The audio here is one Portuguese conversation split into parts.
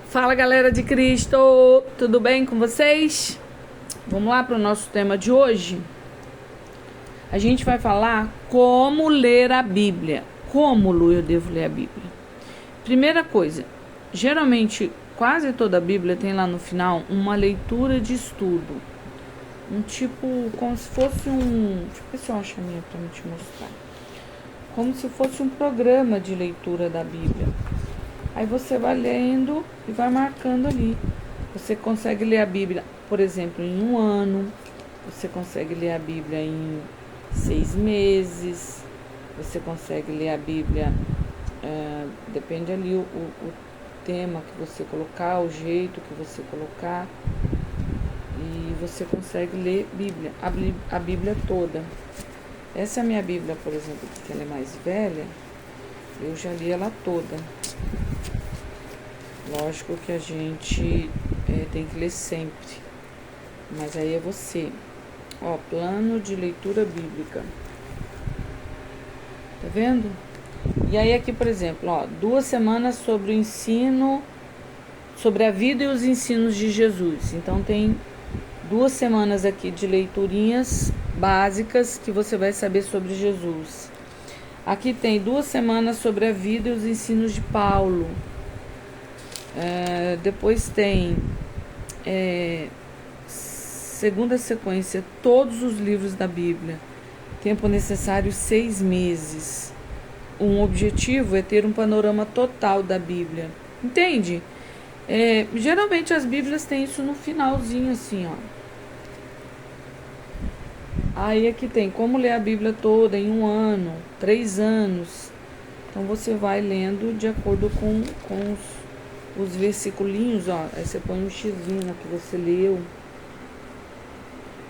Fala, galera de Cristo, tudo bem com vocês? Vamos lá para o nosso tema de hoje. A gente vai falar como ler a Bíblia. Como eu devo ler a Bíblia? Primeira coisa, geralmente quase toda a Bíblia tem lá no final uma leitura de estudo. Um tipo, como se fosse um... Deixa eu ver se eu acho a minha para me te mostrar. Como se fosse um programa de leitura da Bíblia. Aí você vai lendo e vai marcando ali. Você consegue ler a Bíblia, por exemplo, em um ano. Você consegue ler a Bíblia em 6 meses. Você consegue ler a Bíblia, depende ali o tema que você colocar, o jeito que você colocar. E você consegue ler a Bíblia toda. Essa é a minha Bíblia, por exemplo, porque ela é mais velha. Eu já li ela toda. Lógico que a gente tem que ler sempre. Mas aí é você. Ó, plano de leitura bíblica. Tá vendo? E aí aqui, por exemplo, ó, 2 semanas sobre o ensino, sobre a vida e os ensinos de Jesus. Então tem 2 semanas aqui de leiturinhas básicas que você vai saber sobre Jesus. Aqui tem 2 semanas sobre a vida e os ensinos de Paulo. Depois tem segunda sequência, todos os livros da Bíblia. Tempo necessário 6 meses. Um objetivo é ter um panorama total da Bíblia. Entende? Geralmente as Bíblias têm isso no finalzinho assim, ó. Aí aqui tem como ler a Bíblia toda em 1 ano, 3 anos. Então você vai lendo de acordo com os versiculinhos, ó. Aí você põe um xizinho que você leu.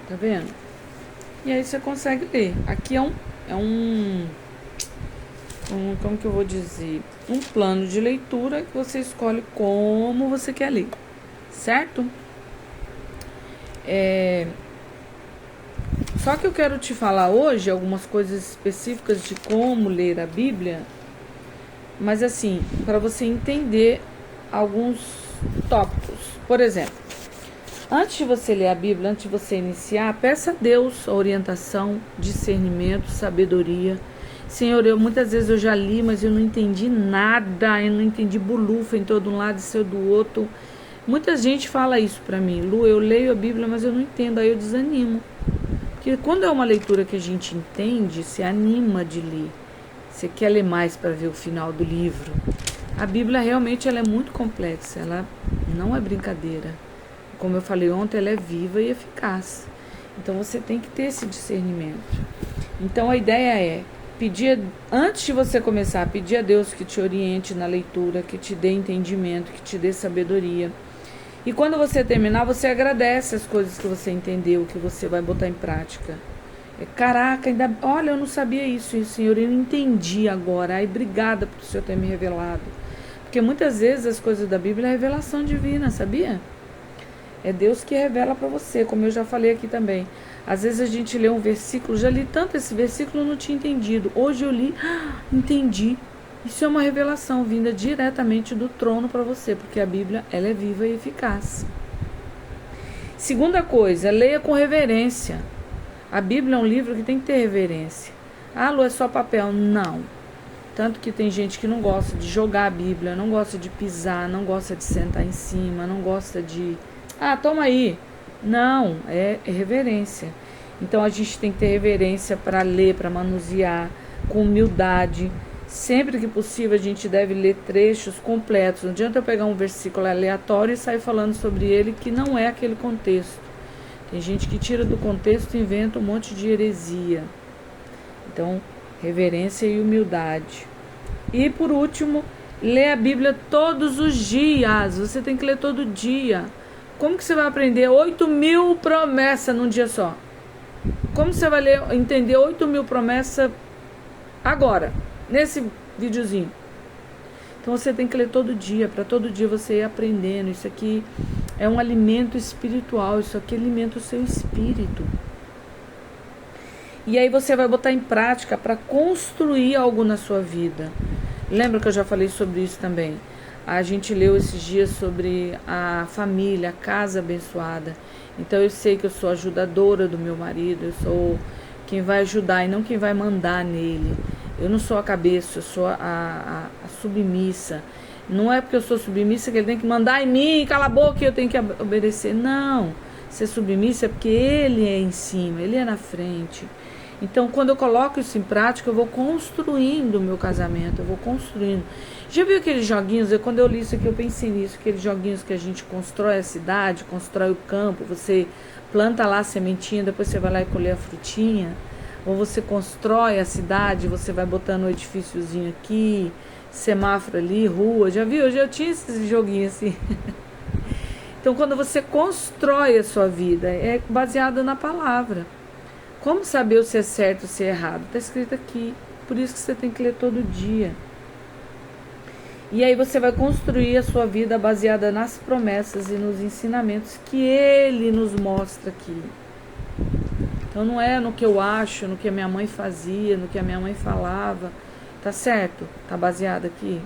Tá vendo? E aí você consegue ler. Aqui é um como que eu vou dizer? Um plano de leitura que você escolhe como você quer ler. Certo? Só que eu quero te falar hoje algumas coisas específicas de como ler a Bíblia. Mas assim, para você entender alguns tópicos. Por exemplo, antes de você ler a Bíblia, antes de você iniciar, peça a Deus a orientação, discernimento, sabedoria. Senhor, muitas vezes eu já li, mas eu não entendi nada, eu não entendi bulufa em todo um lado e seu do outro. Muita gente fala isso pra mim: Lu, eu leio a Bíblia, mas eu não entendo, aí eu desanimo. Porque quando é uma leitura que a gente entende, se anima de ler. Você quer ler mais para ver o final do livro. A Bíblia realmente ela é muito complexa, ela não é brincadeira. Como eu falei ontem, ela é viva e eficaz. Então você tem que ter esse discernimento. Então a ideia é pedir, antes de você começar, pedir a Deus que te oriente na leitura, que te dê entendimento, que te dê sabedoria. E quando você terminar, você agradece as coisas que você entendeu, que você vai botar em prática. Caraca, olha, eu não sabia isso, Senhor, eu entendi agora. Ai, obrigada por o Senhor ter me revelado. Porque muitas vezes as coisas da Bíblia é revelação divina, sabia? É Deus que revela para você, como eu já falei aqui também. Às vezes a gente lê um versículo, já li tanto esse versículo, não tinha entendido. Hoje eu li, entendi. Isso é uma revelação vinda diretamente do trono para você, porque a Bíblia ela é viva e eficaz. Segunda coisa, leia com reverência. A Bíblia é um livro que tem que ter reverência. Ah, Lu, é só papel. Não. Tanto que tem gente que não gosta de jogar a Bíblia, não gosta de pisar, não gosta de sentar em cima, não gosta de... Ah, toma aí. Não, é reverência. Então a gente tem que ter reverência para ler, para manusear, com humildade. Sempre que possível a gente deve ler trechos completos. Não adianta eu pegar um versículo aleatório e sair falando sobre ele que não é aquele contexto. Tem gente que tira do contexto e inventa um monte de heresia. Então, reverência e humildade. E por último, lê a Bíblia todos os dias. Você tem que ler todo dia. Como que você vai aprender 8.000 promessas num dia só? Como você vai entender 8.000 promessas agora, nesse videozinho? Então você tem que ler todo dia, para todo dia você ir aprendendo. Isso aqui é um alimento espiritual, isso aqui alimenta o seu espírito. E aí você vai botar em prática para construir algo na sua vida. Lembra que eu já falei sobre isso também? A gente leu esses dias sobre a família, a casa abençoada. Então eu sei que eu sou ajudadora do meu marido, eu sou quem vai ajudar e não quem vai mandar nele. Eu não sou a cabeça, eu sou a submissa. Não é porque eu sou submissa que ele tem que mandar em mim, cala a boca, eu tenho que obedecer. Não, ser submissa é porque ele é em cima, ele é na frente. Então, quando eu coloco isso em prática, eu vou construindo o meu casamento, eu vou construindo. Já viu aqueles joguinhos? Quando eu li isso aqui, eu pensei nisso, aqueles joguinhos que a gente constrói a cidade, constrói o campo, você planta lá a sementinha, depois você vai lá e colher a frutinha. Ou você constrói a cidade, você vai botando um edifíciozinho aqui, semáforo ali, rua. Já viu? Eu já tinha esse joguinho assim. Então, quando você constrói a sua vida, é baseado na palavra. Como saber se é certo ou se é errado? Está escrito aqui. Por isso que você tem que ler todo dia. E aí você vai construir a sua vida baseada nas promessas e nos ensinamentos que ele nos mostra aqui. Então não é no que eu acho, no que a minha mãe fazia, no que a minha mãe falava. Tá certo? Tá baseado aqui?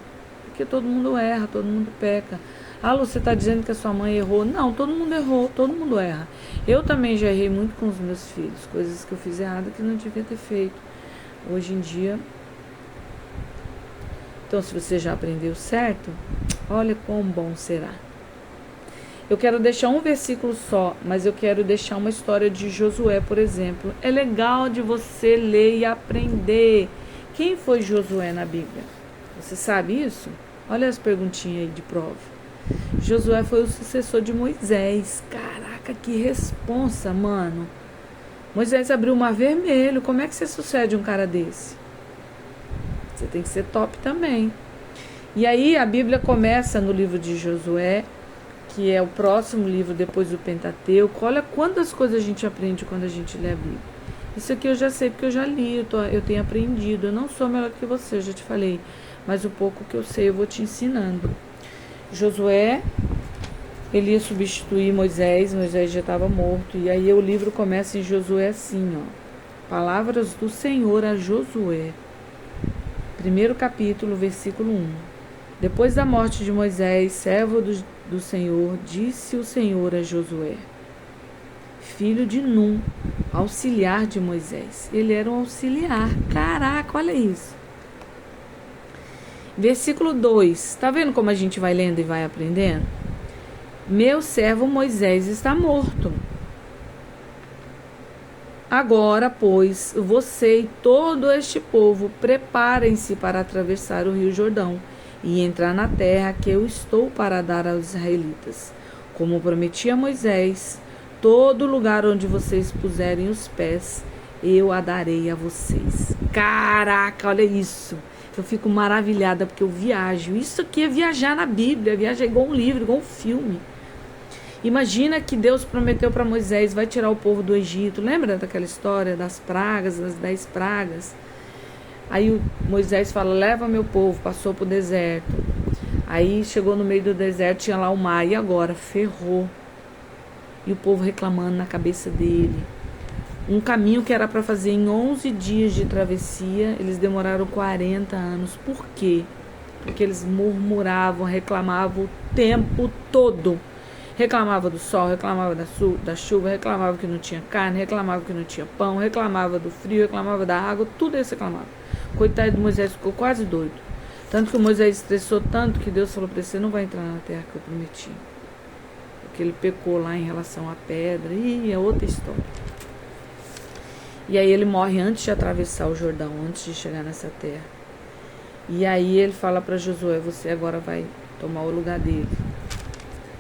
Porque todo mundo erra, todo mundo peca. Ah, Lu, você está dizendo que a sua mãe errou? Não, todo mundo errou, todo mundo erra. Eu também já errei muito com os meus filhos, coisas que eu fiz errado que não devia ter feito. Hoje em dia... Então, se você já aprendeu certo, olha quão bom será. Eu quero deixar um versículo só, mas eu quero deixar uma história de Josué, por exemplo. É legal de você ler e aprender. Quem foi Josué na Bíblia? Você sabe isso? Olha as perguntinhas aí de prova. Josué foi o sucessor de Moisés. Caraca, que responsa, mano. Moisés abriu o mar vermelho. Como é que você sucede um cara desse? Você tem que ser top também. E aí a Bíblia começa no livro de Josué, que é o próximo livro depois do Pentateuco. Olha quantas coisas a gente aprende quando a gente lê a Bíblia. Isso aqui eu já sei porque eu já li, eu tenho aprendido. Eu não sou melhor que você, eu já te falei. Mas o pouco que eu sei eu vou te ensinando. Josué, ele ia substituir Moisés já estava morto. E aí o livro começa em Josué assim, ó. Palavras do Senhor a Josué. 1º capítulo, versículo 1. Depois da morte de Moisés, servo do Senhor, disse o Senhor a Josué, filho de Num, auxiliar de Moisés. Ele era um auxiliar. Caraca, olha isso. Versículo 2. Tá vendo como a gente vai lendo e vai aprendendo? Meu servo Moisés está morto. Agora, pois, você e todo este povo preparem-se para atravessar o rio Jordão e entrar na terra que eu estou para dar aos israelitas. Como prometi a Moisés, todo lugar onde vocês puserem os pés, eu a darei a vocês. Caraca, olha isso. Eu fico maravilhada porque eu viajo. Isso aqui é viajar na Bíblia, viajar igual um livro, igual um filme. Imagina que Deus prometeu para Moisés, vai tirar o povo do Egito. Lembra daquela história das pragas, das 10 pragas? Aí Moisés fala, leva meu povo, passou para o deserto. Aí chegou no meio do deserto, tinha lá o mar, e agora? Ferrou. E o povo reclamando na cabeça dele. Um caminho que era para fazer em 11 dias de travessia, eles demoraram 40 anos. Por quê? Porque eles murmuravam, reclamavam o tempo todo. Reclamava do sol, reclamava da chuva, reclamava que não tinha carne, reclamava que não tinha pão, reclamava do frio, reclamava da água, tudo isso reclamava. Coitado de Moisés, ficou quase doido. Tanto que Moisés estressou tanto que Deus falou para ele, você não vai entrar na terra que eu prometi. Porque ele pecou lá em relação à pedra, e é outra história. E aí ele morre antes de atravessar o Jordão, antes de chegar nessa terra. E aí ele fala para Josué, você agora vai tomar o lugar dele.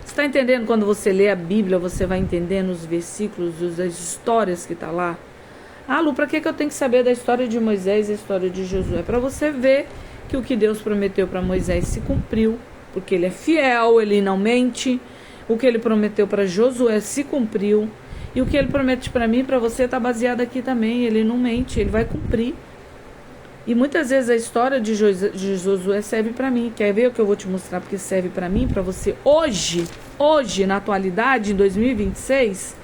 Você está entendendo? Quando você lê a Bíblia, você vai entendendo os versículos, as histórias que está lá. Ah, Lu, para que eu tenho que saber da história de Moisés e a história de Josué? Para você ver que o que Deus prometeu para Moisés se cumpriu, porque ele é fiel, ele não mente. O que ele prometeu para Josué se cumpriu. E o que ele promete para mim e para você está baseado aqui também. Ele não mente, ele vai cumprir. E muitas vezes a história de Josué serve para mim. Quer ver o que eu vou te mostrar? Porque serve para mim, para você hoje, na atualidade, em 2026.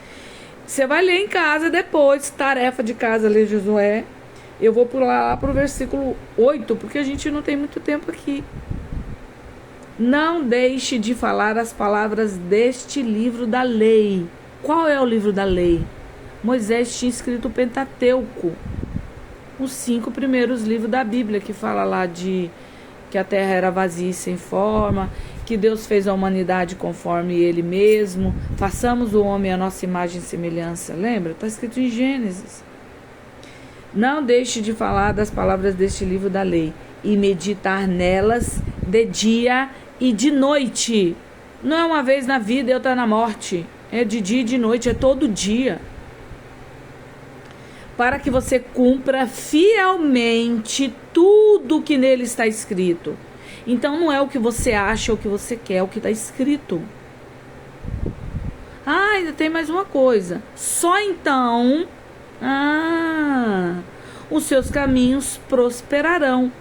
Você vai ler em casa depois, tarefa de casa, ler Josué. Eu vou pular lá para o versículo 8, porque a gente não tem muito tempo aqui. Não deixe de falar as palavras deste livro da lei. Qual é o livro da lei? Moisés tinha escrito o Pentateuco, os 5 primeiros livros da Bíblia, que fala lá de que a terra era vazia e sem forma, que Deus fez a humanidade conforme Ele mesmo, façamos o homem a nossa imagem e semelhança. Lembra? Está escrito em Gênesis. Não deixe de falar das palavras deste livro da lei e meditar nelas de dia e de noite. Não é uma vez na vida e outra na morte. É de dia e de noite, é todo dia. Para que você cumpra fielmente tudo que nele está escrito. Então não é o que você acha ou o que você quer, é o que está escrito. Ah, ainda tem mais uma coisa. Só então, os seus caminhos prosperarão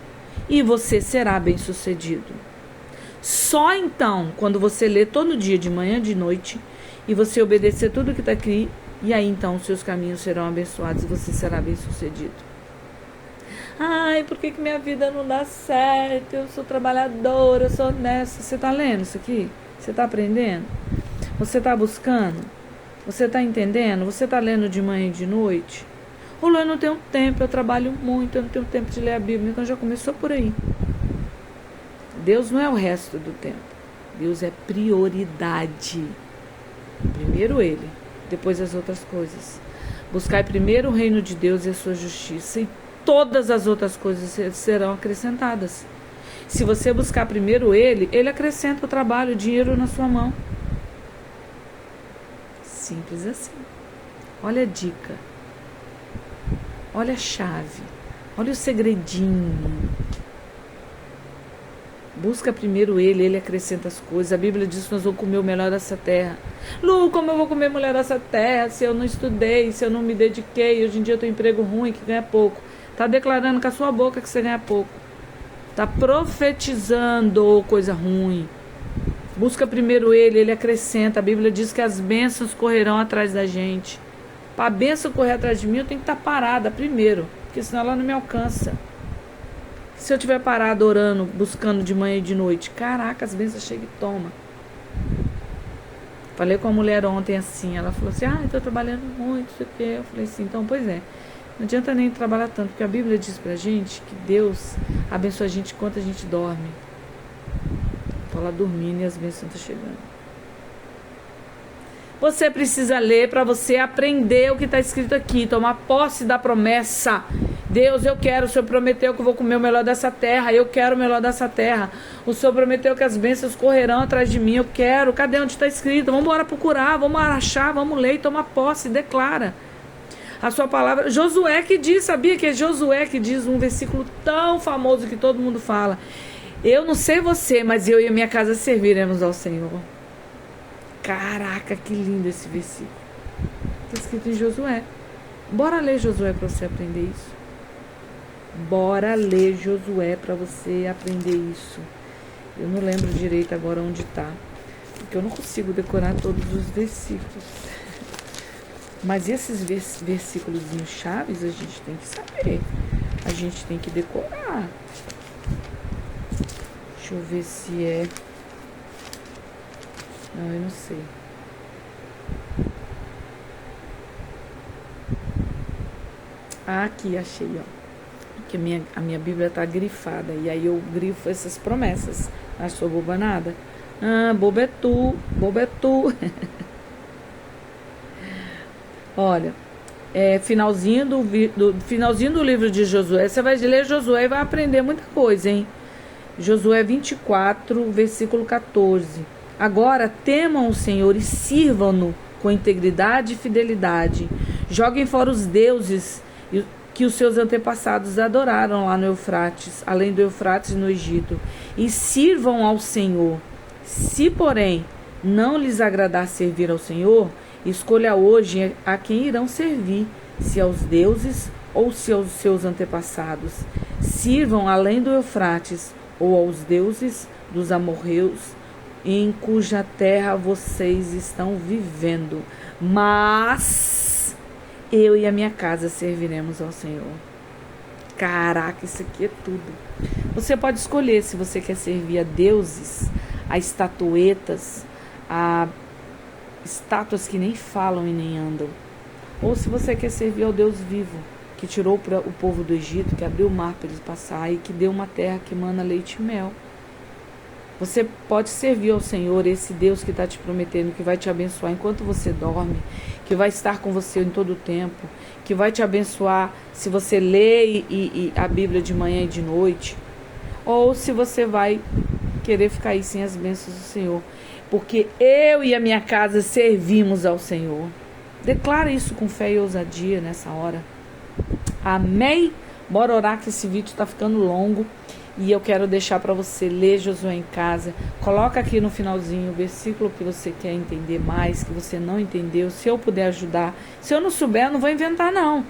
e você será bem-sucedido. Só então, quando você lê todo dia, de manhã e de noite, e você obedecer tudo que está aqui, e aí então os seus caminhos serão abençoados e você será bem-sucedido. Ai, por que minha vida não dá certo? Eu sou trabalhadora, eu sou honesta. Você está lendo isso aqui? Você está aprendendo? Você está buscando? Você está entendendo? Você está lendo de manhã e de noite? Ou eu não tenho tempo, eu trabalho muito, eu não tenho tempo de ler a Bíblia. Então já começou por aí. Deus não é o resto do tempo. Deus é prioridade. Primeiro Ele, depois as outras coisas. Buscai primeiro o reino de Deus e a sua justiça, e todas as outras coisas serão acrescentadas. Se você buscar primeiro Ele, Ele acrescenta o trabalho, o dinheiro na sua mão. Simples assim. Olha a dica. Olha a chave. Olha o segredinho. Busca primeiro Ele, Ele acrescenta as coisas. A Bíblia diz que nós vamos comer o melhor dessa terra. Lu, como eu vou comer o melhor dessa terra se eu não estudei, se eu não me dediquei? Hoje em dia eu tenho emprego ruim, que ganha pouco. Está declarando com a sua boca que você ganha pouco. Está profetizando coisa ruim. Busca primeiro Ele, Ele acrescenta. A Bíblia diz que as bênçãos correrão atrás da gente. Para a bênção correr atrás de mim, eu tenho que estar parada primeiro, porque senão ela não me alcança. Se eu estiver parado orando, buscando de manhã e de noite, caraca, as bênçãos chegam e toma. Falei com a mulher ontem assim, ela falou assim, estou trabalhando muito, isso aqui. Eu falei assim, então, pois é, não adianta nem trabalhar tanto, porque a Bíblia diz pra gente que Deus abençoa a gente enquanto a gente dorme. Estou lá dormindo e as bênçãos estão chegando. Você precisa ler para você aprender o que está escrito aqui, tomar posse da promessa. Deus, eu quero, o Senhor prometeu que eu vou comer o melhor dessa terra, eu quero o melhor dessa terra. O Senhor prometeu que as bênçãos correrão atrás de mim, eu quero. Cadê onde está escrito? Vamos embora procurar, vamos achar, vamos ler e tomar posse, declara a sua palavra. Josué que diz, sabia que é Josué que diz um versículo tão famoso que todo mundo fala. Eu não sei você, mas eu e a minha casa serviremos ao Senhor. Caraca, que lindo esse versículo. Está escrito em Josué. Bora ler Josué para você aprender isso. Bora ler Josué para você aprender isso. Eu não lembro direito agora onde está, porque eu não consigo decorar todos os versículos. Mas esses versículos chaves a gente tem que saber. A gente tem que decorar. Deixa eu ver se é... Não, eu não sei. Aqui, achei, ó. Porque a minha Bíblia tá grifada. E aí eu grifo essas promessas. Não sou boba nada. Boba é tu. Boba é tu. Olha, finalzinho do livro de Josué. Você vai ler Josué e vai aprender muita coisa, hein? Josué 24, versículo 14. Agora temam o Senhor e sirvam-no com integridade e fidelidade. Joguem fora os deuses que os seus antepassados adoraram lá no Eufrates, além do Eufrates no Egito, e sirvam ao Senhor. Se, porém, não lhes agradar servir ao Senhor, escolha hoje a quem irão servir, se aos deuses ou se aos seus antepassados. Sirvam além do Eufrates ou aos deuses dos amorreus, em cuja terra vocês estão vivendo. Mas eu e a minha casa serviremos ao Senhor. Caraca, isso aqui é tudo. Você pode escolher se você quer servir a deuses, a estatuetas, a estátuas que nem falam e nem andam. Ou se você quer servir ao Deus vivo, que tirou o povo do Egito, que abriu o mar para eles passar e que deu uma terra que emana leite e mel. Você pode servir ao Senhor, esse Deus que está te prometendo, que vai te abençoar enquanto você dorme, que vai estar com você em todo o tempo, que vai te abençoar se você lê a Bíblia de manhã e de noite, ou se você vai querer ficar aí sem as bênçãos do Senhor. Porque eu e a minha casa servimos ao Senhor. Declara isso com fé e ousadia nessa hora. Amém? Bora orar que esse vídeo está ficando longo. E eu quero deixar para você ler Josué em casa. Coloca aqui no finalzinho o versículo que você quer entender mais, que você não entendeu. Se eu puder ajudar. Se eu não souber, eu não vou inventar, não.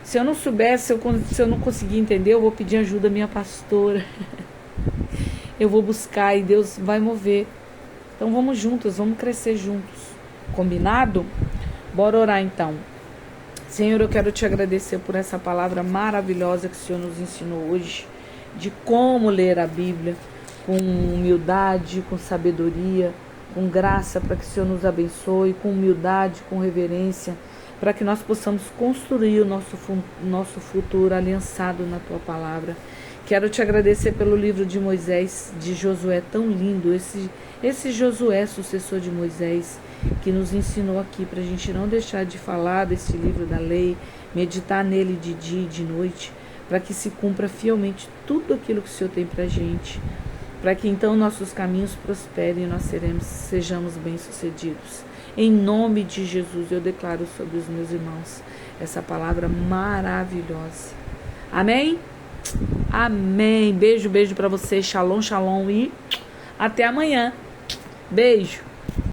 Se eu não souber, se eu não conseguir entender, eu vou pedir ajuda à minha pastora. Eu vou buscar e Deus vai mover. Então vamos juntos, vamos crescer juntos. Combinado? Bora orar então. Senhor, eu quero te agradecer por essa palavra maravilhosa que o Senhor nos ensinou hoje. De como ler a Bíblia com humildade, com sabedoria, com graça, para que o Senhor nos abençoe, com humildade, com reverência, para que nós possamos construir o nosso futuro aliançado na Tua palavra. Quero te agradecer pelo livro de Moisés, de Josué, tão lindo, esse Josué, sucessor de Moisés, que nos ensinou aqui, para a gente não deixar de falar desse livro da lei, meditar nele de dia e de noite, para que se cumpra fielmente tudo aquilo que o Senhor tem para a gente, para que então nossos caminhos prosperem e nós sejamos bem-sucedidos. Em nome de Jesus, eu declaro sobre os meus irmãos essa palavra maravilhosa. Amém? Amém. Beijo, beijo para você. Shalom, shalom e até amanhã. Beijo.